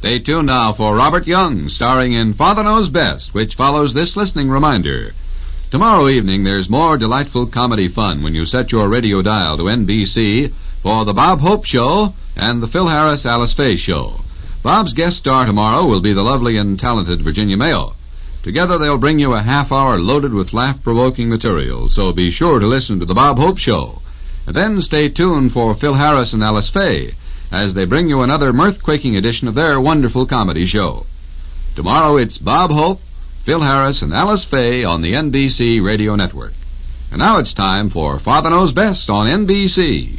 Stay tuned now for Robert Young, starring in Father Knows Best, which follows this listening reminder. Tomorrow evening, there's more delightful comedy fun when you set your radio dial to NBC for the Bob Hope Show and the Phil Harris Alice Faye Show. Bob's guest star tomorrow will be the lovely and talented Virginia Mayo. Together, they'll bring you a half hour loaded with laugh-provoking material, so be sure to listen to the Bob Hope Show. And then stay tuned for Phil Harris and Alice Faye as they bring you another mirth-quaking edition of their wonderful comedy show. Tomorrow, it's Bob Hope, Phil Harris, and Alice Faye on the NBC Radio Network. And now it's time for Father Knows Best on NBC.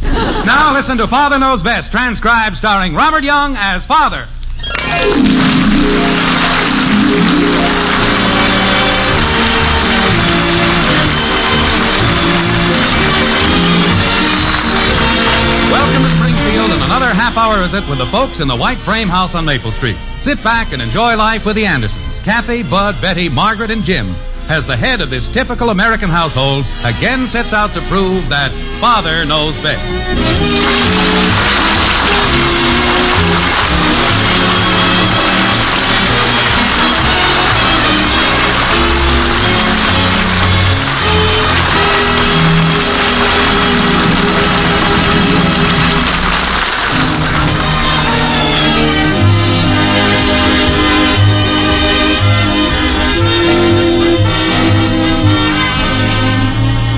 Now listen to Father Knows Best, transcribed starring Robert Young as Father. Welcome to Springfield and another half-hour visit with the folks in the white frame house on Maple Street. Sit back and enjoy life with the Andersons. Kathy, Bud, Betty, Margaret, and Jim, as the head of this typical American household, again sets out to prove that Father knows best.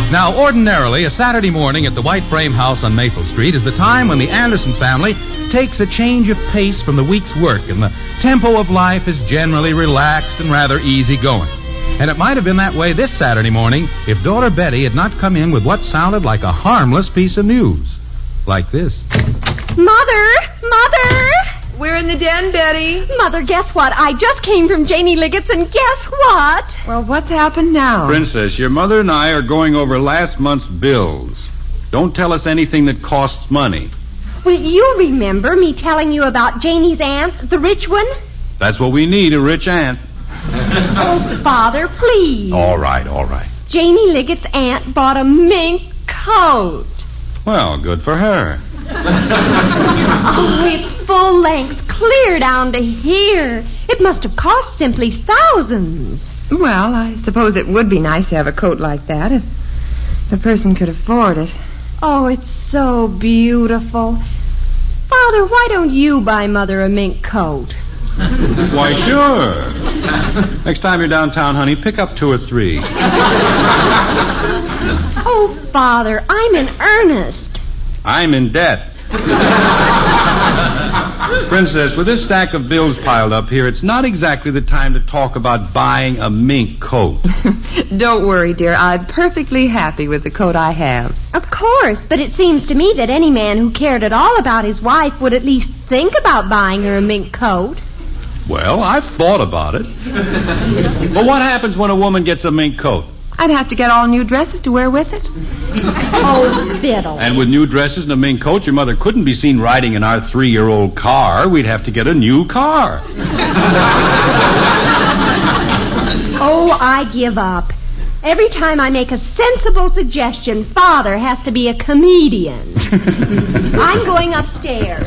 Now, ordinarily, a Saturday morning at the White Frame House on Maple Street is the time when the Anderson family takes a change of pace from the week's work, and the tempo of life is generally relaxed and rather easygoing. And it might have been that way this Saturday morning if daughter Betty had not come in with what sounded like a harmless piece of news. Like this. Mother! We're in the den, Betty. Mother, guess what? I just came from Janie Liggett's, and guess what? Well, what's happened now? Princess, your mother and I are going over last month's bills. Don't tell us anything that costs money. Well, you remember me telling you about Janie's aunt, the rich one? That's what we need, a rich aunt. Oh, Father, please. All right. Janie Liggett's aunt bought a mink coat. Well, good for her. Oh, it's full length, clear down to here. It must have cost simply thousands. Well, I suppose it would be nice to have a coat like that if a person could afford it. Oh, it's so beautiful. Father, why don't you buy Mother a mink coat? Why, sure. Next time you're downtown, honey, pick up 2 or 3. Oh, Father, I'm in earnest. I'm in debt. Princess, with this stack of bills piled up here, it's not exactly the time to talk about buying a mink coat. Don't worry, dear. I'm perfectly happy with the coat I have. Of course, but it seems to me that any man who cared at all about his wife would at least think about buying her a mink coat. Well, I've thought about it. But what happens when a woman gets a mink coat? I'd have to get all new dresses to wear with it. Oh, fiddle. And with new dresses and a mink coat, your mother couldn't be seen riding in our 3-year-old car. We'd have to get a new car. Oh, I give up. Every time I make a sensible suggestion, Father has to be a comedian. I'm going upstairs.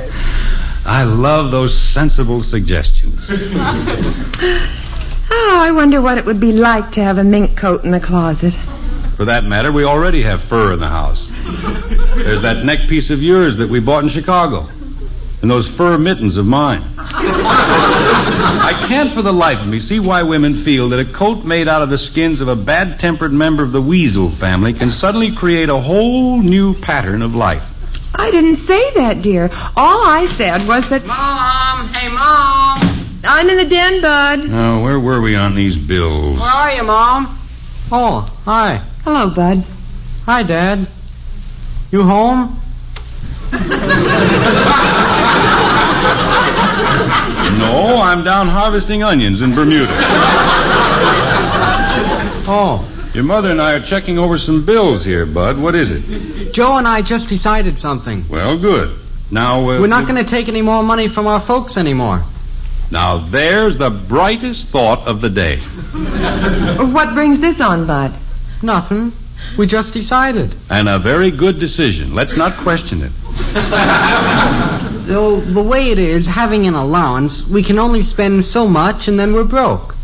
I love those sensible suggestions. Oh, I wonder what it would be like to have a mink coat in the closet. For that matter, we already have fur in the house. There's that neck piece of yours that we bought in Chicago. And those fur mittens of mine. I can't for the life of me see why women feel that a coat made out of the skins of a bad-tempered member of the weasel family can suddenly create a whole new pattern of life. I didn't say that, dear. All I said was that... Mom! Hey, Mom! I'm in the den, Bud. Oh, where were we on these bills? Where are you, Mom? Oh, hi. Hello, Bud. Hi, Dad. You home? No, I'm down harvesting onions in Bermuda. Oh. Your mother and I are checking over some bills here, Bud. What is it? Joe and I just decided something. Well, good. Now, we're not going to take any more money from our folks anymore. Now, there's the brightest thought of the day. What brings this on, Bud? Nothing. We just decided. And a very good decision. Let's not question it. The way it is, having an allowance, we can only spend so much and then we're broke.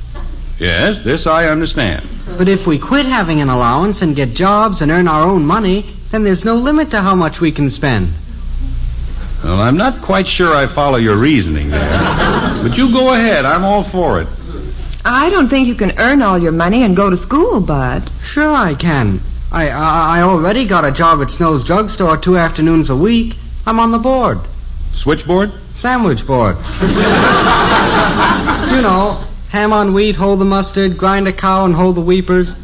Yes, this I understand. But if we quit having an allowance and get jobs and earn our own money, then there's no limit to how much we can spend. Well, I'm not quite sure I follow your reasoning there. But you go ahead. I'm all for it. I don't think you can earn all your money and go to school, Bud. Sure I can. I already got a job at Snow's drugstore 2 afternoons a week. I'm on the board. Switchboard? Sandwich board. You know, ham on wheat, hold the mustard, grind a cow and hold the weepers.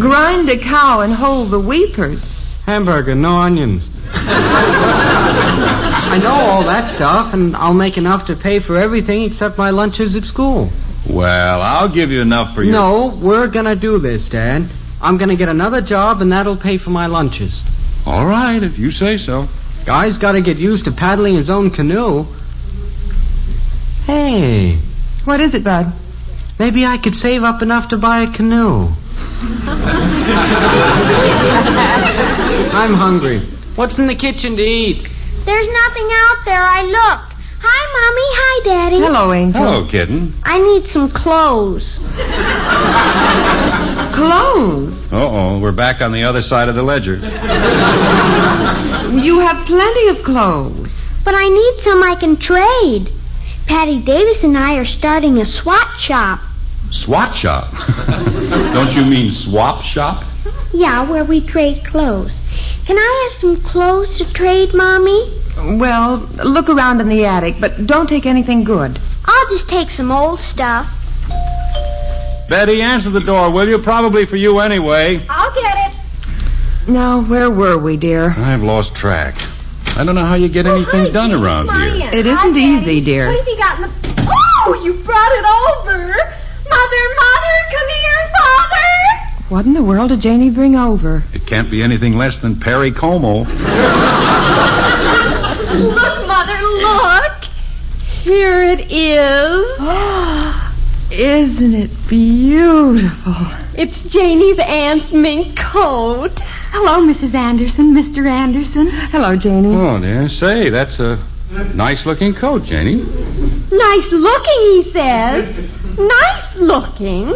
Grind a cow and hold the weepers. Hamburger, no onions. I know all that stuff, and I'll make enough to pay for everything except my lunches at school. Well, I'll give you enough for your... No, we're gonna do this, Dad. I'm gonna get another job, and that'll pay for my lunches. All right, if you say so. Guy's gotta get used to paddling his own canoe. Hey, What is it, Bud? maybe I could save up enough to buy a canoe. I'm hungry. What's in the kitchen to eat? There's nothing out there. I looked. Hi, Mommy. Hi, Daddy. Hello, Angel. Hello, kitten. I need some clothes. Clothes? Uh-oh, we're back on the other side of the ledger. You have plenty of clothes. But I need some I can trade. Patty Davis and I are starting a swat shop. Swat shop? Don't you mean swap shop? Yeah, where we trade clothes. Can I have some clothes to trade, Mommy? Well, look around in the attic, but don't take anything good. I'll just take some old stuff. Betty, answer the door, will you? Probably for you anyway. I'll get it. Now, where were we, dear? I've lost track. I don't know how you get anything done around here. It isn't easy, dear. What have you got in the... Oh, you brought it over. Mother, come here, Father. What in the world did Janie bring over? It can't be anything less than Perry Como. Look, Mother, look. Here it is. Isn't it beautiful? It's Janie's aunt's mink coat. Hello, Mrs. Anderson, Mr. Anderson. Hello, Janie. Oh, dear. Say, that's a nice-looking coat, Janie. Nice looking, he says. Nice looking.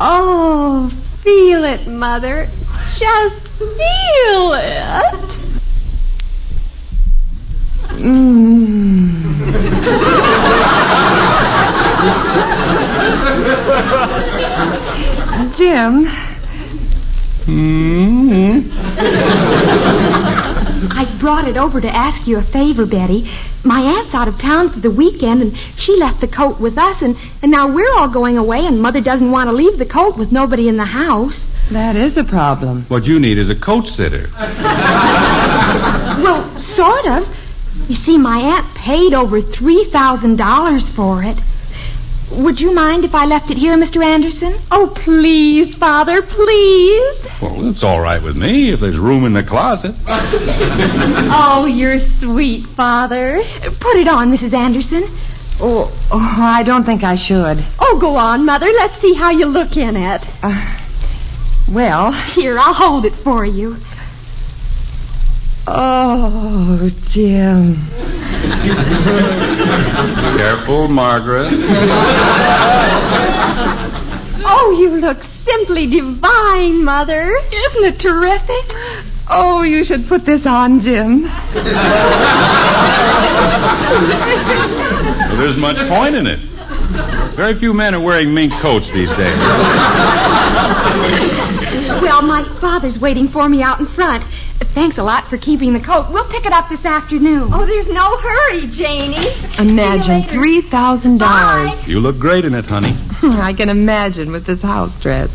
Oh, feel it, Mother. Just feel it. Jim. I brought it over to ask you a favor, Betty. My aunt's out of town for the weekend, and she left the coat with us, and now we're all going away, and Mother doesn't want to leave the coat with nobody in the house. That is a problem. What you need is a coat sitter. Well, sort of. You see, my aunt paid over $3,000 for it. Would you mind if I left it here, Mr. Anderson? Oh, please, Father, please. Well, it's all right with me if there's room in the closet. Oh, you're sweet, Father. Put it on, Mrs. Anderson. Oh, I don't think I should. Oh, go on, Mother. Let's see how you look in it. Well... Here, I'll hold it for you. Oh, Jim. Careful, Margret. Oh, you look simply divine, Mother. Isn't it terrific? Oh, you should put this on, Jim. Well, there's much point in it. Very few men are wearing mink coats these days. Well, my father's waiting for me out in front. Thanks a lot for keeping the coat. We'll pick it up this afternoon. Oh, there's no hurry, Janie. Imagine $3,000. You look great in it, honey. I can imagine with this house dress.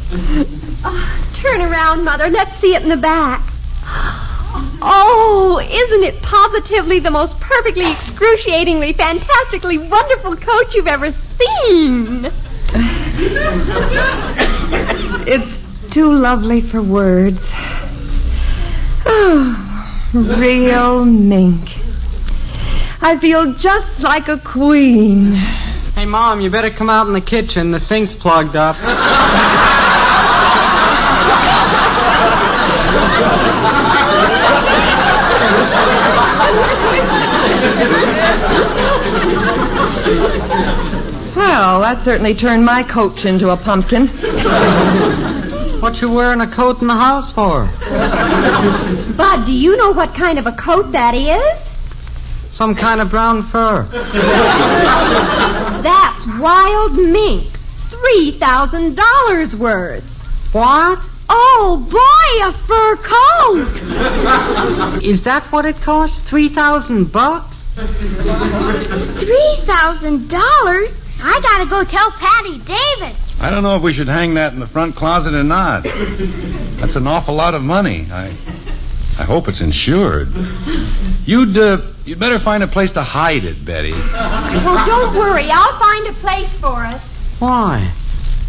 Turn around, Mother. Let's see it in the back. Oh, isn't it positively the most perfectly, excruciatingly, fantastically wonderful coat you've ever seen? It's too lovely for words. Oh, real mink. I feel just like a queen. Hey, Mom, you better come out in the kitchen. The sink's plugged up. Well, that certainly turned my coach into a pumpkin. What you wearing a coat in the house for? Bud, do you know what kind of a coat that is? Some kind of brown fur. That's wild mink. $3,000 worth. What? Oh, boy, a fur coat. Is that what it costs? $3,000? $3,000? I gotta go tell Patty Davis. I don't know if we should hang that in the front closet or not. That's an awful lot of money. I hope it's insured. You'd better find a place to hide it, Betty. Well, don't worry. I'll find a place for us. Why?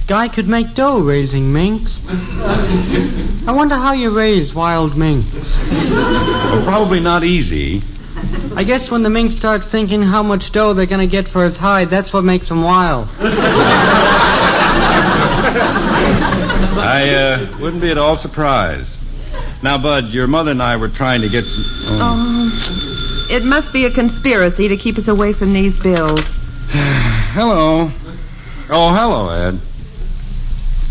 Guy could make dough raising minks. I wonder how you raise wild minks. Well, probably not easy. I guess when the mink starts thinking how much dough they're going to get for his hide, that's what makes him wild. I wouldn't be at all surprised. Now, Bud, your mother and I were trying to get some... It must be a conspiracy to keep us away from these bills. Hello. Oh, hello, Ed.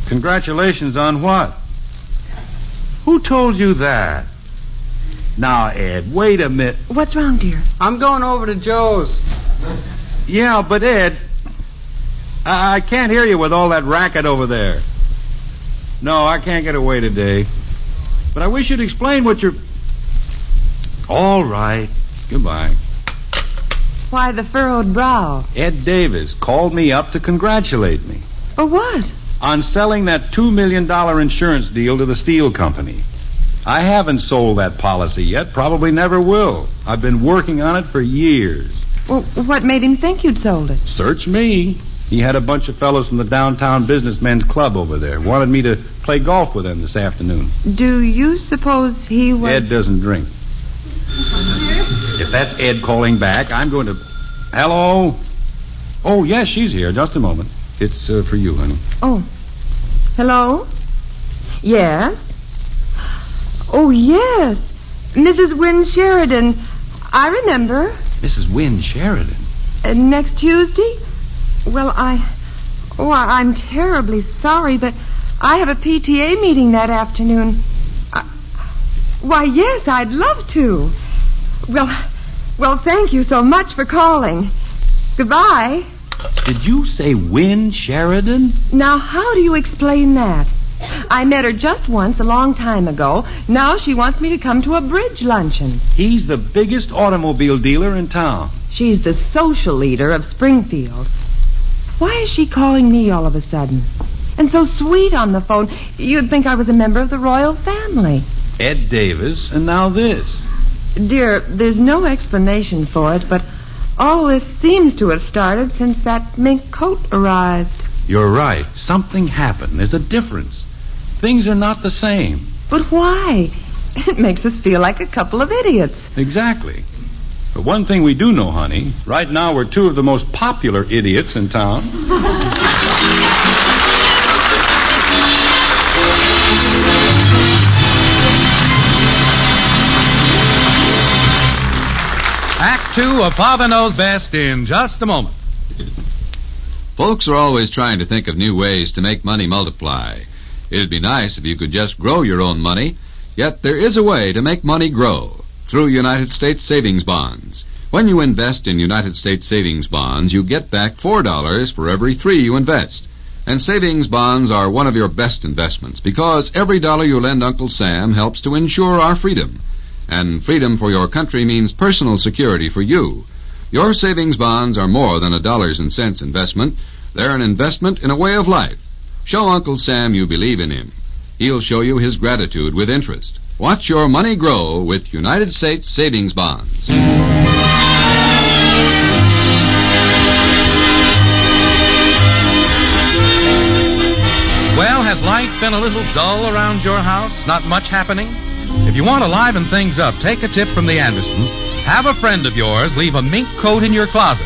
Congratulations on what? Who told you that? Now, Ed, wait a minute. What's wrong, dear? I'm going over to Joe's. Yeah, but Ed, I can't hear you with all that racket over there. No, I can't get away today. But I wish you'd explain what you're... All right. Goodbye. Why the furrowed brow? Ed Davis called me up to congratulate me. For what? On selling that $2 million insurance deal to the steel company. I haven't sold that policy yet, probably never will. I've been working on it for years. Well, what made him think you'd sold it? Search me. He had a bunch of fellows from the downtown businessmen's club over there. Wanted me to play golf with them this afternoon. Do you suppose he was... Ed doesn't drink. If that's Ed calling back, I'm going to... Hello? Oh, yes, she's here. Just a moment. It's for you, honey. Oh. Hello? Yes? Oh, yes. Mrs. Wynne Sheridan. I remember. Mrs. Wynne Sheridan? Next Tuesday? Well, I'm terribly sorry, but I have a PTA meeting that afternoon. Why, yes, I'd love to. Well, thank you so much for calling. Goodbye. Did you say Wynne Sheridan? Now, how do you explain that? I met her just once a long time ago. Now she wants me to come to a bridge luncheon. He's the biggest automobile dealer in town. She's the social leader of Springfield. Why is she calling me all of a sudden? And so sweet on the phone. You'd think I was a member of the royal family. Ed Davis, and now this. Dear, there's no explanation for it, but all this seems to have started since that mink coat arrived. You're right. Something happened. There's a difference. Things are not the same. But why? It makes us feel like a couple of idiots. Exactly. But one thing we do know, honey, right now we're two of the most popular idiots in town. Act 2 of Father Knows Best in just a moment. Folks are always trying to think of new ways to make money multiply. It'd be nice if you could just grow your own money, yet there is a way to make money grow, through United States savings bonds. When you invest in United States savings bonds, you get back $4 for every $3 you invest. And savings bonds are one of your best investments because every dollar you lend Uncle Sam helps to ensure our freedom. And freedom for your country means personal security for you. Your savings bonds are more than a dollars and cents investment. They're an investment in a way of life. Show Uncle Sam you believe in him. He'll show you his gratitude with interest. Watch your money grow with United States savings bonds. Well, has life been a little dull around your house? Not much happening? If you want to liven things up, take a tip from the Andersons. Have a friend of yours leave a mink coat in your closet.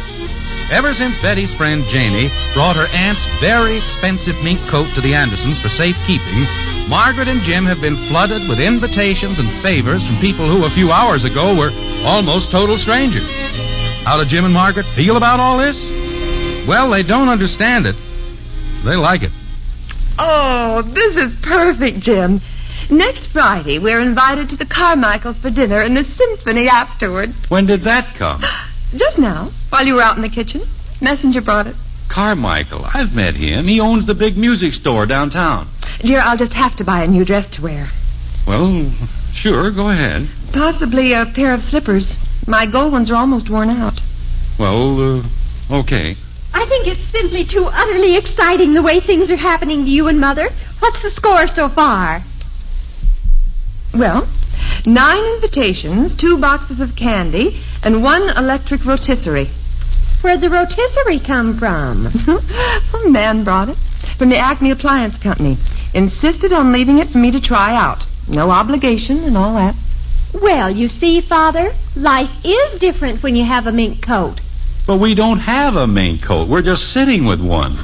Ever since Betty's friend Janie brought her aunt's very expensive mink coat to the Andersons for safekeeping, Margaret and Jim have been flooded with invitations and favors from people who a few hours ago were almost total strangers. How do Jim and Margaret feel about all this? Well, they don't understand it. They like it. Oh, this is perfect, Jim. Next Friday, we're invited to the Carmichaels for dinner and the symphony afterward. When did that come? Just now, while you were out in the kitchen. Messenger brought it. Carmichael. I've met him. He owns the big music store downtown. Dear, I'll just have to buy a new dress to wear. Well, sure, go ahead. Possibly a pair of slippers. My gold ones are almost worn out. Well, okay. I think it's simply too utterly exciting the way things are happening to you and Mother. What's the score so far? Well, 9 invitations, 2 boxes of candy, and 1 electric rotisserie. Where'd the rotisserie come from? A man brought it. From the Acme Appliance Company. Insisted on leaving it for me to try out. No obligation and all that. Well, you see, Father, life is different when you have a mink coat. But we don't have a mink coat. We're just sitting with one.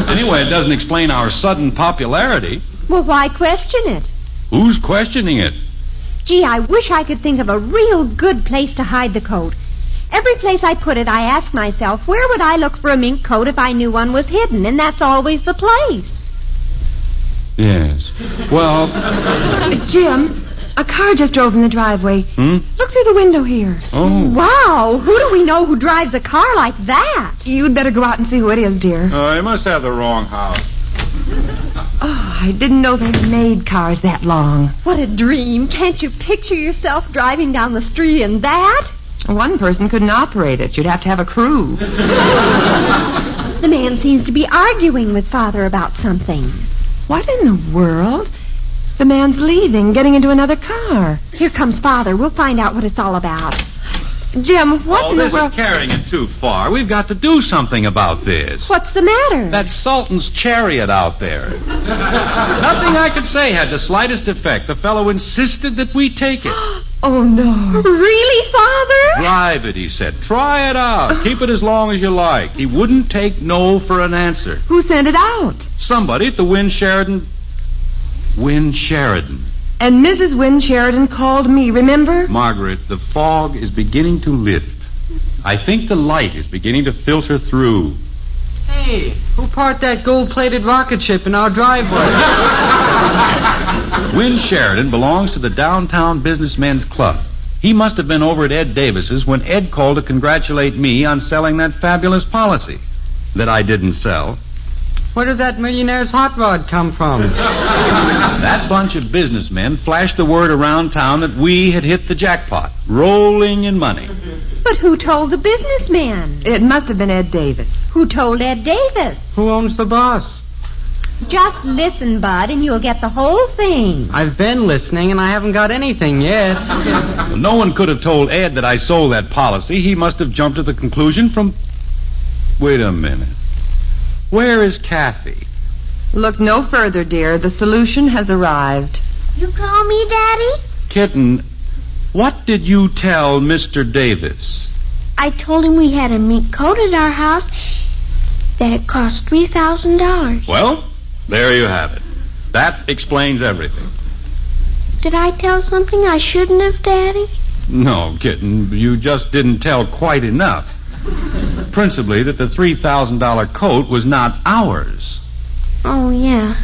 Anyway, it doesn't explain our sudden popularity. Well, why question it? Who's questioning it? Gee, I wish I could think of a real good place to hide the coat. Every place I put it, I ask myself, where would I look for a mink coat if I knew one was hidden? And that's always the place. Yes. Well... Jim, a car just drove in the driveway. Look through the window here. Oh. Wow, who do we know who drives a car like that? You'd better go out and see who it is, dear. He must have the wrong house. Oh, I didn't know they made cars that long. What a dream. Can't you picture yourself driving down the street in that? One person couldn't operate it. You'd have to have a crew. The man seems to be arguing with Father about something. What in the world? The man's leaving, getting into another car. Here comes Father. We'll find out what it's all about. Jim, what in the This world... is carrying it too far. We've got to do something about this. What's the matter? That Sultan's chariot out there. Nothing I could say had the slightest effect. The fellow insisted that we take it. Oh, no. Really, Father? Drive it, he said. Try it out. Keep it as long as you like. He wouldn't take no for an answer. Who sent it out? Somebody at the Wynn Sheridan. And Mrs. Wynn Sheridan called me, remember? Margaret, the fog is beginning to lift. I think the light is beginning to filter through. Hey, who parked that gold-plated rocket ship in our driveway? Wynn Sheridan belongs to the Downtown Businessmen's Club. He must have been over at Ed Davis's when Ed called to congratulate me on selling that fabulous policy that I didn't sell. Where did that millionaire's hot rod come from? That bunch of businessmen flashed the word around town that we had hit the jackpot, rolling in money. But who told the businessman? It must have been Ed Davis. Who told Ed Davis? Who owns the boss? Just listen, Bud, and you'll get the whole thing. I've been listening, and I haven't got anything yet. Well, no one could have told Ed that I sold that policy. He must have jumped to the conclusion from... Wait a minute. Where is Kathy? Look no further, dear. The solution has arrived. You call me Daddy? Kitten, what did you tell Mr. Davis? I told him we had a mink coat at our house that it cost $3,000. Well, there you have it. That explains everything. Did I tell something I shouldn't have, Daddy? No, Kitten, you just didn't tell quite enough. Principally that the $3,000 coat was not ours. Oh, yeah.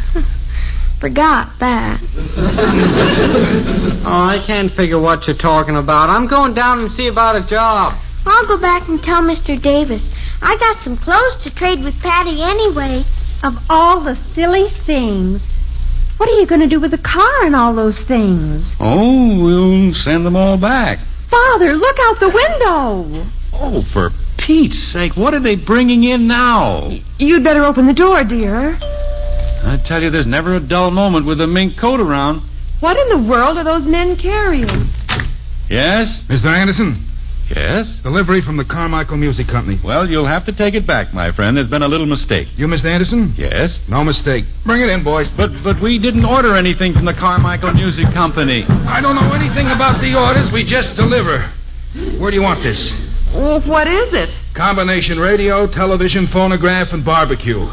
Forgot that. Oh, I can't figure what you're talking about. I'm going down and see about a job. I'll go back and tell Mr. Davis. I got some clothes to trade with Patty anyway. Of all the silly things. What are you going to do with the car and all those things? Oh, we'll send them all back. Father, look out the window. Oh, for Pete's sake, what are they bringing in now? You'd better open the door, dear. I tell you, there's never a dull moment with a mink coat around. What in the world are those men carrying? Yes? Mr. Anderson, Yes? delivery from the Carmichael Music Company. Well, you'll have to take it back, my friend. There's been a little mistake. You, Mr. Anderson? Yes? No mistake. Bring it in, boys. But we didn't order anything from the Carmichael Music Company. I don't know anything about the orders. We just deliver. Where do you want this? Well, what is it? Combination radio, television, phonograph, and barbecue.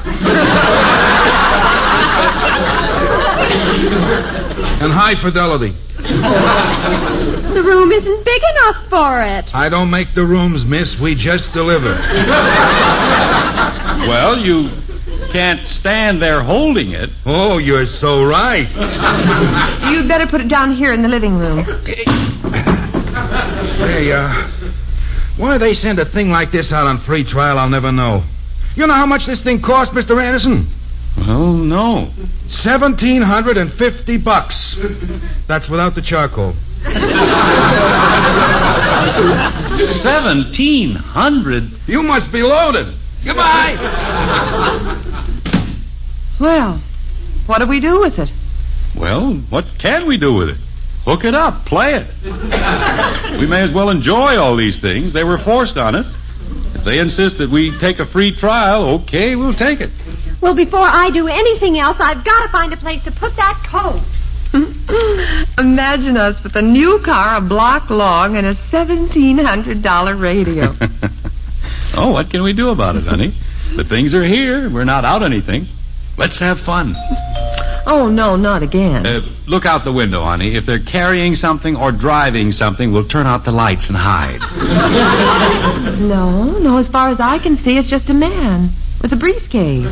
And high fidelity. The room isn't big enough for it. I don't make the rooms, miss. We just deliver. Well, you can't stand there holding it. Oh, you're so right. You'd better put it down here in the living room. Hey, why they send a thing like this out on free trial, I'll never know. You know how much this thing cost, Mr. Anderson? Well, no. $1,750. That's without the charcoal. 1,700? You must be loaded. Goodbye. Well, what do we do with it? Well, what can we do with it? Hook it up. Play it. We may as well enjoy all these things. They were forced on us. If they insist that we take a free trial, okay, we'll take it. Well, before I do anything else, I've got to find a place to put that coat. Imagine us with a new car, a block long, and a $1,700 radio. Oh, what can we do about it, honey? The things are here. We're not out anything. Let's have fun. Oh, no, not again. Look out the window, honey. If they're carrying something or driving something, we'll turn out the lights and hide. No, as far as I can see, it's just a man with a briefcase.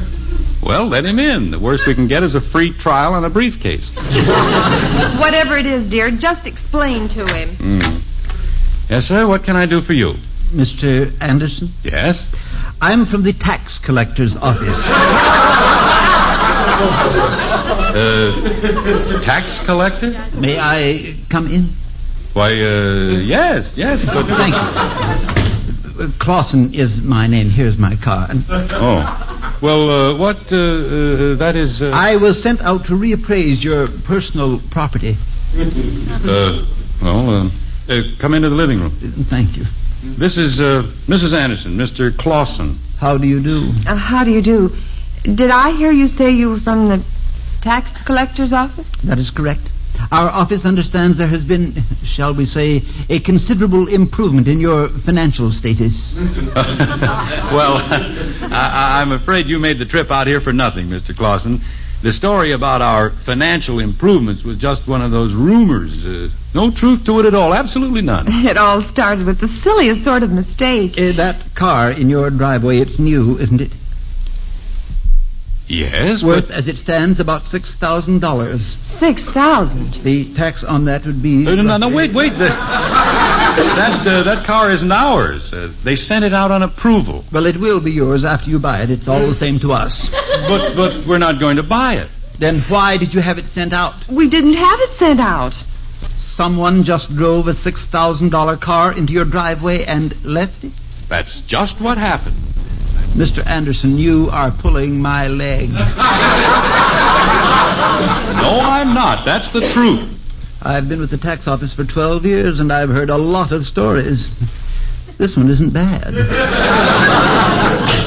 Well, let him in. The worst we can get is a free trial on a briefcase. Whatever it is, dear, just explain to him. Yes, sir, what can I do for you? Mr. Anderson? Yes? I'm from the tax collector's office. Tax collector? May I come in? Why, yes, but... Thank you. Clausen is my name. Here's my card. Oh. Well, that is... I was sent out to reappraise your personal property. Come into the living room. Thank you. This is, Mrs. Anderson, Mr. Clausen. How do you do? How do you do? Did I hear you say you were from the tax collector's office? That is correct. Our office understands there has been, shall we say, a considerable improvement in your financial status. Well, I'm afraid you made the trip out here for nothing, Mr. Clausen. The story about our financial improvements was just one of those rumors. No truth to it at all. Absolutely none. It all started with the silliest sort of mistake. That car in your driveway, it's new, isn't it? Yes, worth, as it stands, about $6,000. $6,000? The tax on that would be... No, wait. That car isn't ours. They sent it out on approval. Well, it will be yours after you buy it. It's all the same to us. But we're not going to buy it. Then why did you have it sent out? We didn't have it sent out. Someone just drove a $6,000 car into your driveway and left it? That's just what happened. Mr. Anderson, you are pulling my leg. No, I'm not. That's the truth. I've been with the tax office for 12 years, and I've heard a lot of stories. This one isn't bad.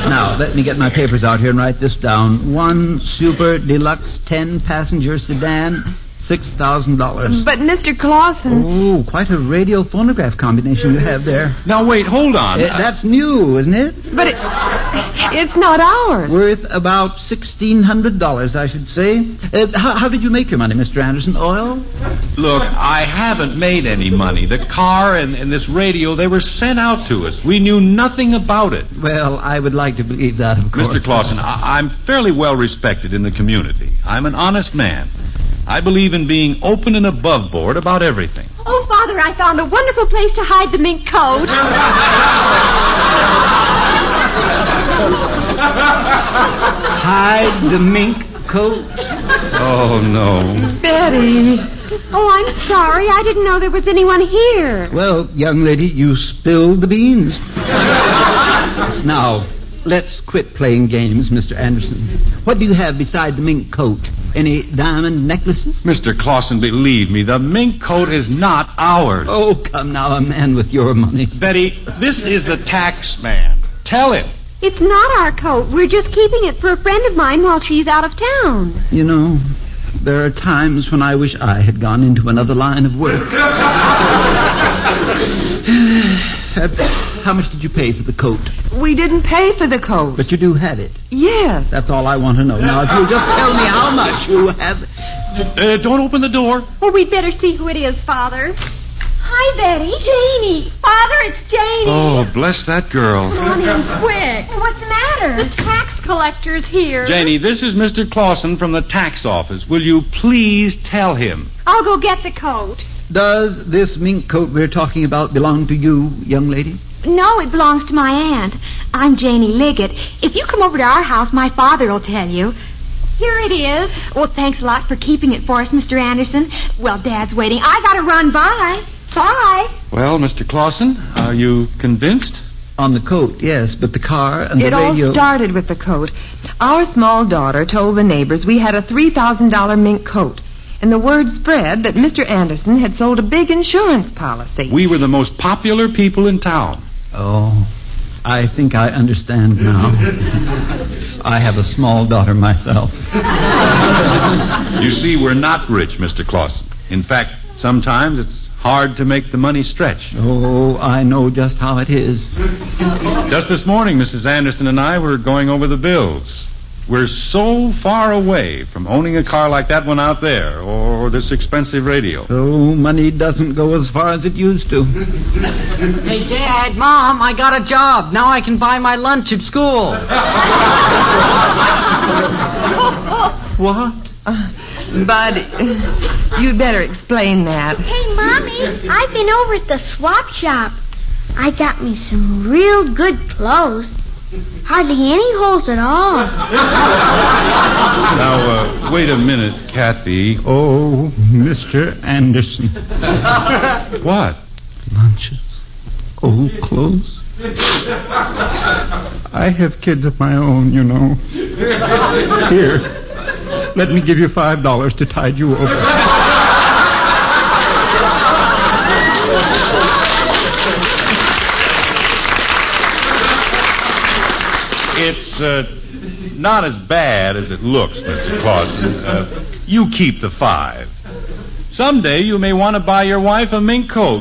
Now, let me get my papers out here and write this down. 1 super deluxe 10-passenger sedan, $6,000. But, Mr. Clausen... Oh, quite a radio phonograph combination you have there. Now, wait, hold on. That's new, isn't it? But it's not ours. Worth about $1,600, I should say. How did you make your money, Mr. Anderson? Oil? Look, I haven't made any money. The car and this radio, they were sent out to us. We knew nothing about it. Well, I would like to believe that, of course. Mr. Clausen, I'm fairly well respected in the community. I'm an honest man. I believe in being open and above board about everything. Oh, Father, I found a wonderful place to hide the mink coat. Hide the mink coat? Oh, no. Betty. Oh, I'm sorry. I didn't know there was anyone here. Well, young lady, you spilled the beans. Now, let's quit playing games, Mr. Anderson. What do you have beside the mink coat? Any diamond necklaces? Mr. Clausen, believe me, the mink coat is not ours. Oh, come now, a man with your money. Betty, this is the tax man. Tell him. It's not our coat. We're just keeping it for a friend of mine while she's out of town. You know, there are times when I wish I had gone into another line of work. How much did you pay for the coat? We didn't pay for the coat. But you do have it. Yes. That's all I want to know. Now, if you'll just tell me how much you have... Don't open the door. Well, we'd better see who it is, Father. Hi, Betty. Janie. Father, it's Janie. Oh, bless that girl. Come on in quick. What's the matter? The tax collector's here. Janie, this is Mr. Clausen from the tax office. Will you please tell him? I'll go get the coat. Does this mink coat we're talking about belong to you, young lady? No, it belongs to my aunt. I'm Janie Liggett. If you come over to our house, my father will tell you. Here it is. Well, thanks a lot for keeping it for us, Mr. Anderson. Well, Dad's waiting. I gotta run by. Bye. Well, Mr. Clausen, are you convinced? On the coat, yes, but the car and the It radio... all started with the coat. Our small daughter told the neighbors we had a $3,000 mink coat. And the word spread that Mr. Anderson had sold a big insurance policy. We were the most popular people in town. Oh, I think I understand now. I have a small daughter myself. You see, we're not rich, Mr. Clausen. In fact, sometimes it's hard to make the money stretch. Oh, I know just how it is. Just this morning, Mrs. Anderson and I were going over the bills. We're so far away from owning a car like that one out there, or this expensive radio. Oh, money doesn't go as far as it used to. Hey, Dad, Mom, I got a job. Now I can buy my lunch at school. What? Bud, you'd better explain that. Hey, Mommy, I've been over at the swap shop. I got me some real good clothes. Hardly any holes at all. Now, wait a minute, Kathy. Oh, Mr. Anderson. What? Lunches. Old clothes. I have kids of my own, you know. Here, let me give you $5 to tide you over. It's not as bad as it looks, Mr. Clausen. You keep the $5. Someday you may want to buy your wife a mink coat.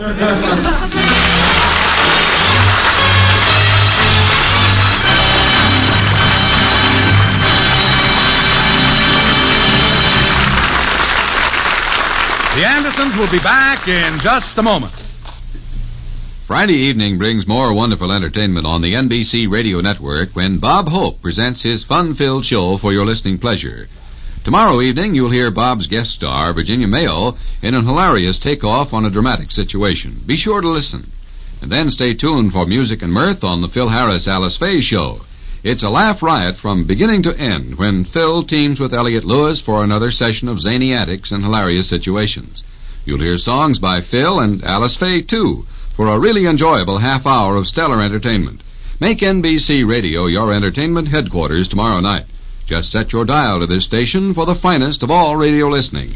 The Andersons will be back in just a moment. Friday evening brings more wonderful entertainment on the NBC Radio Network when Bob Hope presents his fun-filled show for your listening pleasure. Tomorrow evening, you'll hear Bob's guest star, Virginia Mayo, in an hilarious takeoff on a dramatic situation. Be sure to listen. And then stay tuned for music and mirth on the Phil Harris-Alice Faye Show. It's a laugh riot from beginning to end when Phil teams with Elliot Lewis for another session of zany antics and hilarious situations. You'll hear songs by Phil and Alice Faye, too, for a really enjoyable half hour of stellar entertainment. Make NBC Radio your entertainment headquarters tomorrow night. Just set your dial to this station for the finest of all radio listening.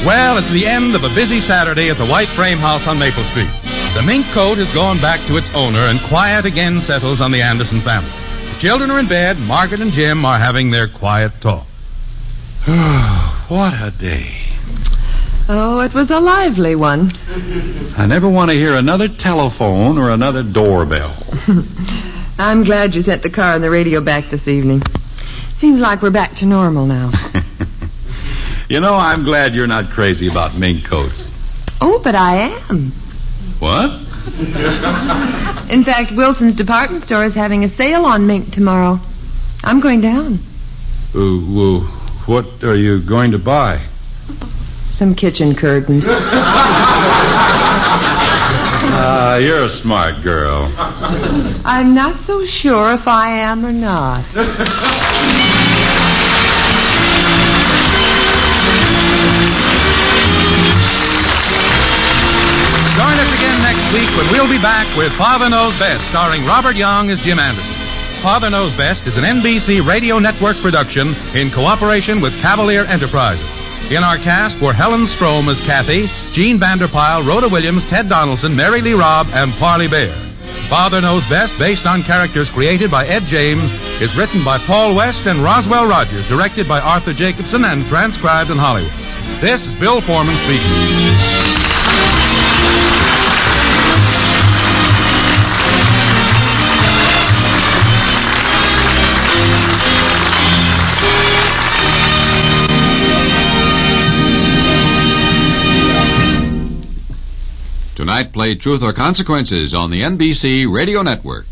Well, it's the end of a busy Saturday at the White Frame House on Maple Street. The mink coat has gone back to its owner, and quiet again settles on the Anderson family. The children are in bed. Margaret and Jim are having their quiet talk. What a day. Oh, it was a lively one. I never want to hear another telephone or another doorbell. I'm glad you sent the car and the radio back this evening. Seems like we're back to normal now. You know, I'm glad you're not crazy about mink coats. Oh, but I am. What? In fact, Wilson's department store is having a sale on mink tomorrow. I'm going down. What are you going to buy? Some kitchen curtains. You're a smart girl. I'm not so sure if I am or not. Join us again next week when we'll be back with Father Knows Best, starring Robert Young as Jim Anderson. Father Knows Best is an NBC Radio Network production in cooperation with Cavalier Enterprises. In our cast were Helen Strome as Kathy, Jean Vander Pyl, Rhoda Williams, Ted Donaldson, Mary Lee Robb, and Parley Bear. Father Knows Best, based on characters created by Ed James, is written by Paul West and Roswell Rogers, directed by Arthur Jacobson, and transcribed in Hollywood. This is Bill Foreman speaking. Tonight played Truth or Consequences on the NBC Radio Network.